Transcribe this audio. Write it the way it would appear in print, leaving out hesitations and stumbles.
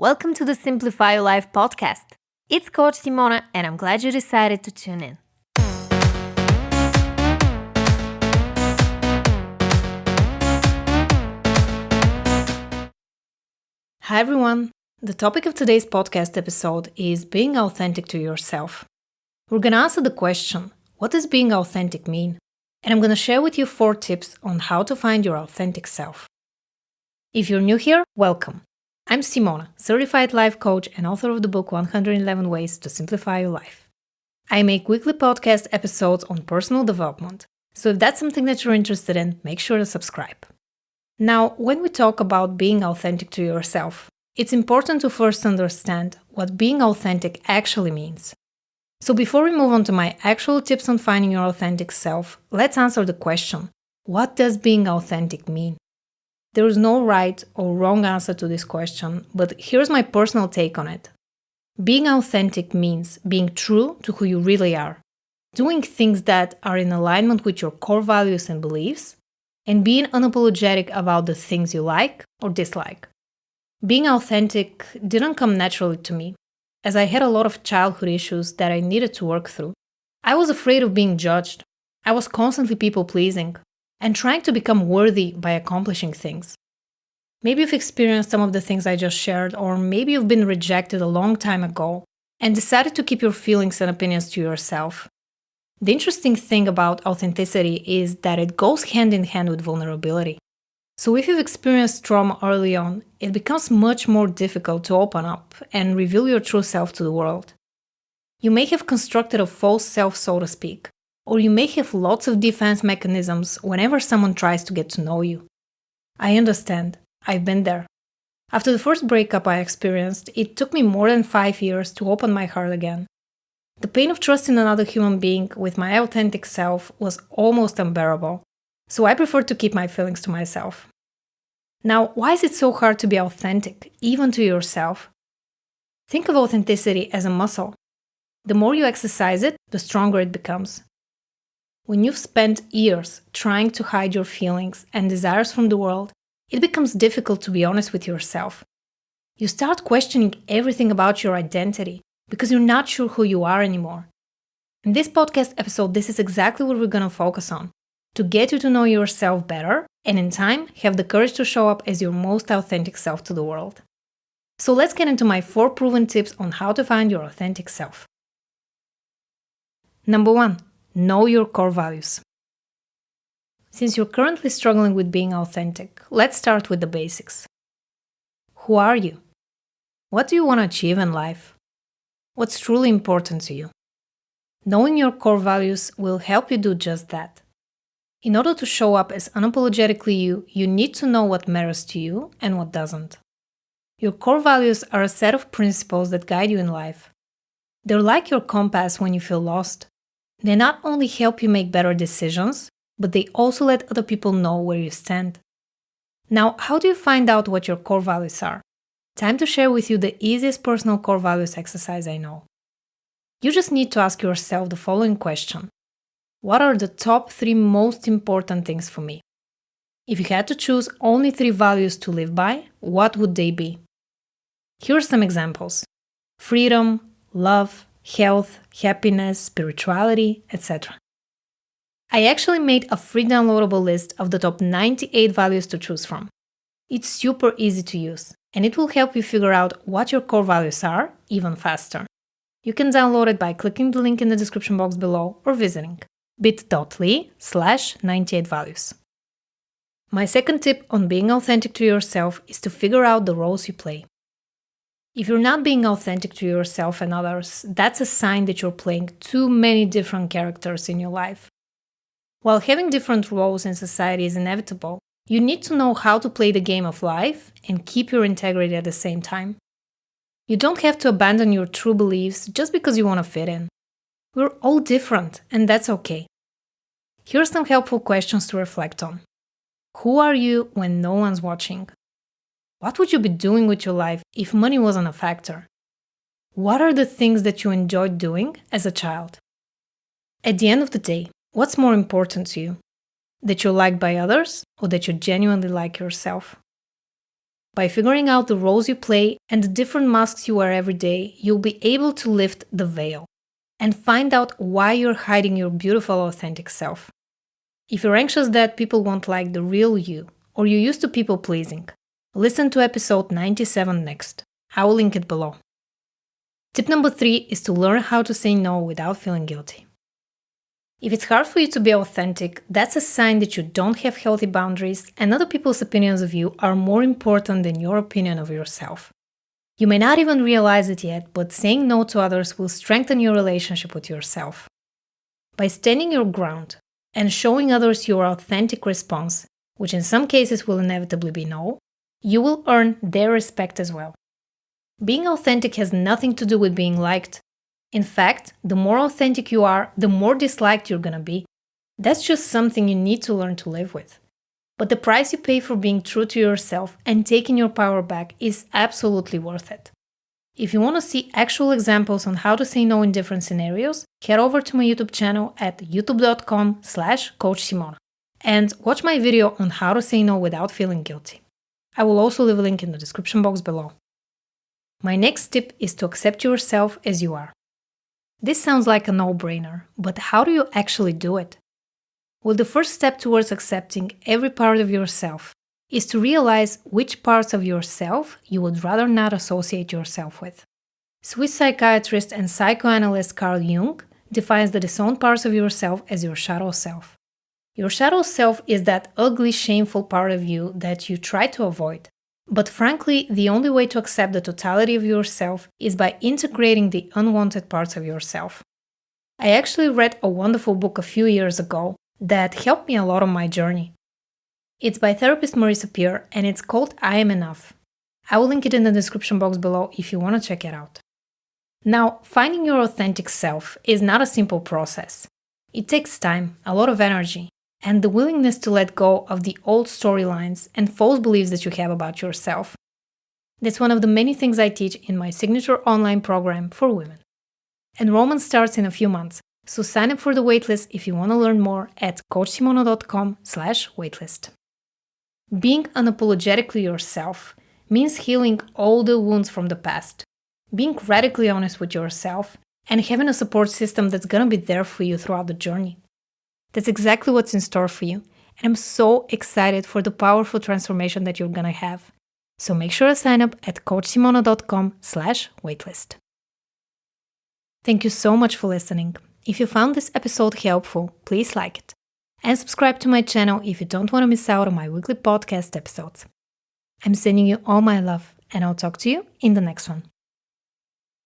Welcome to the Simplify Your Life podcast. It's Coach Simona, and I'm glad you decided to tune in. Hi everyone. The topic of today's podcast episode is being authentic to yourself. We're going to answer the question, what does being authentic mean? And I'm going to share with you 4 tips on how to find your authentic self. If you're new here, welcome. I'm Simona, certified life coach and author of the book 111 Ways to Simplify Your Life. I make weekly podcast episodes on personal development, so if that's something that you're interested in, make sure to subscribe. Now, when we talk about being authentic to yourself, it's important to first understand what being authentic actually means. So before we move on to my actual tips on finding your authentic self, let's answer the question, what does being authentic mean? There is no right or wrong answer to this question, but here's my personal take on it. Being authentic means being true to who you really are, doing things that are in alignment with your core values and beliefs, and being unapologetic about the things you like or dislike. Being authentic didn't come naturally to me, as I had a lot of childhood issues that I needed to work through. I was afraid of being judged. I was constantly people-pleasing and trying to become worthy by accomplishing things. Maybe you've experienced some of the things I just shared, or maybe you've been rejected a long time ago and decided to keep your feelings and opinions to yourself. The interesting thing about authenticity is that it goes hand in hand with vulnerability. So if you've experienced trauma early on, it becomes much more difficult to open up and reveal your true self to the world. You may have constructed a false self, so to speak, or you may have lots of defense mechanisms whenever someone tries to get to know you. I understand. I've been there. After the first breakup I experienced, it took me more than 5 years to open my heart again. The pain of trusting another human being with my authentic self was almost unbearable, so I preferred to keep my feelings to myself. Now, why is it so hard to be authentic, even to yourself? Think of authenticity as a muscle. The more you exercise it, the stronger it becomes. When you've spent years trying to hide your feelings and desires from the world, it becomes difficult to be honest with yourself. You start questioning everything about your identity because you're not sure who you are anymore. In this podcast episode, this is exactly what we're going to focus on, to get you to know yourself better and in time, have the courage to show up as your most authentic self to the world. So let's get into my 4 proven tips on how to find your authentic self. Number 1. Know your core values. Since you're currently struggling with being authentic, let's start with the basics. Who are you? What do you want to achieve in life? What's truly important to you? Knowing your core values will help you do just that. In order to show up as unapologetically you, you need to know what matters to you and what doesn't. Your core values are a set of principles that guide you in life. They're like your compass when you feel lost. They not only help you make better decisions, but they also let other people know where you stand. Now, how do you find out what your core values are? Time to share with you the easiest personal core values exercise I know. You just need to ask yourself the following question. What are the top 3 most important things for me? If you had to choose only 3 values to live by, what would they be? Here are some examples. Freedom, love, health, happiness, spirituality, etc. I actually made a free downloadable list of the top 98 values to choose from. It's super easy to use, and it will help you figure out what your core values are even faster. You can download it by clicking the link in the description box below or visiting bit.ly/98values. My second tip on being authentic to yourself is to figure out the roles you play. If you're not being authentic to yourself and others, that's a sign that you're playing too many different characters in your life. While having different roles in society is inevitable, you need to know how to play the game of life and keep your integrity at the same time. You don't have to abandon your true beliefs just because you want to fit in. We're all different, and that's okay. Here are some helpful questions to reflect on. Who are you when no one's watching? What would you be doing with your life if money wasn't a factor? What are the things that you enjoyed doing as a child? At the end of the day, what's more important to you? That you're liked by others or that you genuinely like yourself? By figuring out the roles you play and the different masks you wear every day, you'll be able to lift the veil and find out why you're hiding your beautiful, authentic self. If you're anxious that people won't like the real you, or you're used to people pleasing, listen to episode 97 next. I will link it below. Tip number 3 is to learn how to say no without feeling guilty. If it's hard for you to be authentic, that's a sign that you don't have healthy boundaries and other people's opinions of you are more important than your opinion of yourself. You may not even realize it yet, but saying no to others will strengthen your relationship with yourself. By standing your ground and showing others your authentic response, which in some cases will inevitably be no, you will earn their respect as well. Being authentic has nothing to do with being liked. In fact, the more authentic you are, the more disliked you're gonna be. That's just something you need to learn to live with. But the price you pay for being true to yourself and taking your power back is absolutely worth it. If you want to see actual examples on how to say no in different scenarios, head over to my YouTube channel at youtube.com/CoachSimona and watch my video on how to say no without feeling guilty. I will also leave a link in the description box below. My next tip is to accept yourself as you are. This sounds like a no-brainer, but how do you actually do it? Well, the first step towards accepting every part of yourself is to realize which parts of yourself you would rather not associate yourself with. Swiss psychiatrist and psychoanalyst Carl Jung defines the disowned parts of yourself as your shadow self. Your shadow self is that ugly, shameful part of you that you try to avoid. But frankly, the only way to accept the totality of yourself is by integrating the unwanted parts of yourself. I actually read a wonderful book a few years ago that helped me a lot on my journey. It's by therapist Marisa Peer and it's called I Am Enough. I will link it in the description box below if you want to check it out. Now, finding your authentic self is not a simple process. It takes time, a lot of energy, and the willingness to let go of the old storylines and false beliefs that you have about yourself. That's one of the many things I teach in my signature online program for women. Enrollment starts in a few months, so sign up for the waitlist if you want to learn more at coachsimona.com/waitlist. Being unapologetically yourself means healing all the wounds from the past, being radically honest with yourself, and having a support system that's gonna be there for you throughout the journey. That's exactly what's in store for you, and I'm so excited for the powerful transformation that you're gonna have. So make sure to sign up at coachsimona.com/waitlist. Thank you so much for listening. If you found this episode helpful, please like it. And subscribe to my channel if you don't want to miss out on my weekly podcast episodes. I'm sending you all my love, and I'll talk to you in the next one.